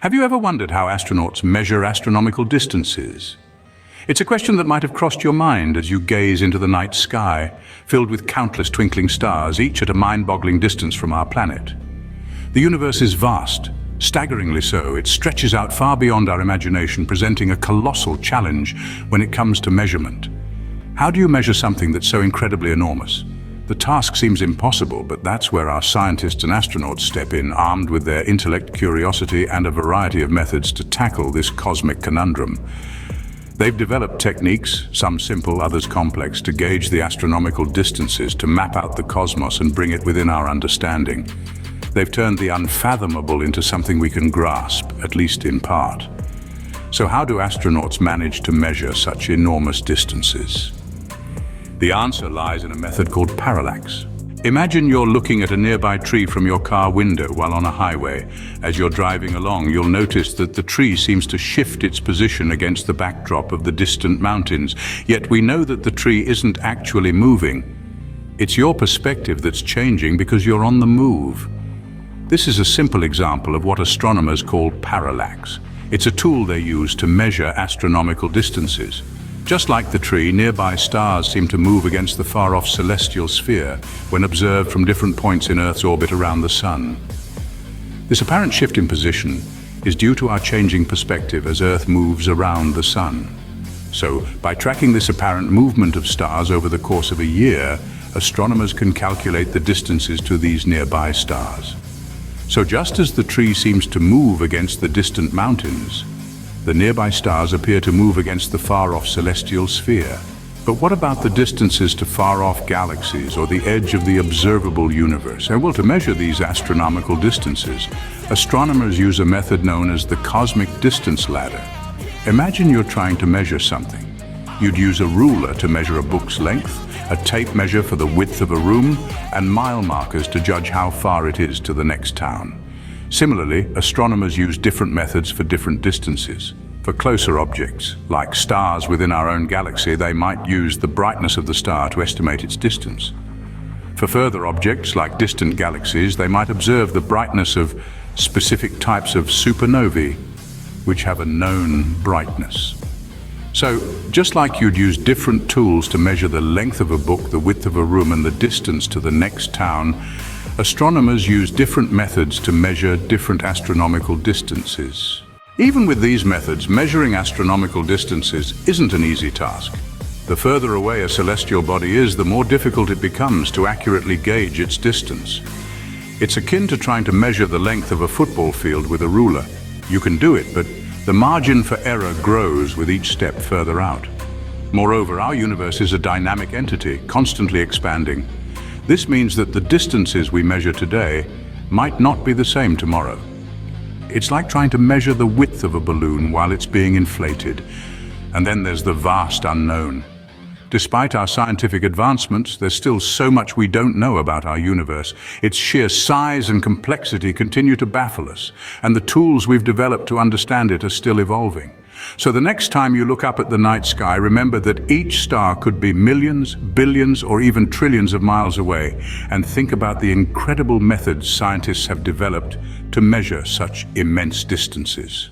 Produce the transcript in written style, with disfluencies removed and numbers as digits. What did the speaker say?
Have you ever wondered how astronauts measure astronomical distances? It's a question that might have crossed your mind as you gaze into the night sky, filled with countless twinkling stars, each at a mind-boggling distance from our planet. The universe is vast, staggeringly so. It stretches out far beyond our imagination, presenting a colossal challenge when it comes to measurement. How do you measure something that's so incredibly enormous? The task seems impossible, but that's where our scientists and astronauts step in, armed with their intellect, curiosity, and a variety of methods to tackle this cosmic conundrum. They've developed techniques, some simple, others complex, to gauge the astronomical distances, to map out the cosmos and bring it within our understanding. They've turned the unfathomable into something we can grasp, at least in part. So how do astronauts manage to measure such enormous distances? The answer lies in a method called parallax. Imagine you're looking at a nearby tree from your car window while on a highway. As you're driving along, you'll notice that the tree seems to shift its position against the backdrop of the distant mountains. Yet we know that the tree isn't actually moving. It's your perspective that's changing because you're on the move. This is a simple example of what astronomers call parallax. It's a tool they use to measure astronomical distances. Just like the tree, nearby stars seem to move against the far-off celestial sphere when observed from different points in Earth's orbit around the Sun. This apparent shift in position is due to our changing perspective as Earth moves around the Sun. So, by tracking this apparent movement of stars over the course of a year, astronomers can calculate the distances to these nearby stars. So just as the tree seems to move against the distant mountains, the nearby stars appear to move against the far-off celestial sphere. But what about the distances to far-off galaxies or the edge of the observable universe? And well, to measure these astronomical distances, astronomers use a method known as the cosmic distance ladder. Imagine you're trying to measure something. You'd use a ruler to measure a book's length, a tape measure for the width of a room, and mile markers to judge how far it is to the next town. Similarly, astronomers use different methods for different distances. For closer objects, like stars within our own galaxy, they might use the brightness of the star to estimate its distance. For further objects, like distant galaxies, they might observe the brightness of specific types of supernovae, which have a known brightness. So, just like you'd use different tools to measure the length of a book, the width of a room, and the distance to the next town, astronomers use different methods to measure different astronomical distances. Even with these methods, measuring astronomical distances isn't an easy task. The further away a celestial body is, the more difficult it becomes to accurately gauge its distance. It's akin to trying to measure the length of a football field with a ruler. You can do it, but the margin for error grows with each step further out. Moreover, our universe is a dynamic entity, constantly expanding. This means that the distances we measure today might not be the same tomorrow. It's like trying to measure the width of a balloon while it's being inflated. And then there's the vast unknown. Despite our scientific advancements, there's still so much we don't know about our universe. Its sheer size and complexity continue to baffle us, and the tools we've developed to understand it are still evolving. So the next time you look up at the night sky, remember that each star could be millions, billions, or even trillions of miles away, and think about the incredible methods scientists have developed to measure such immense distances.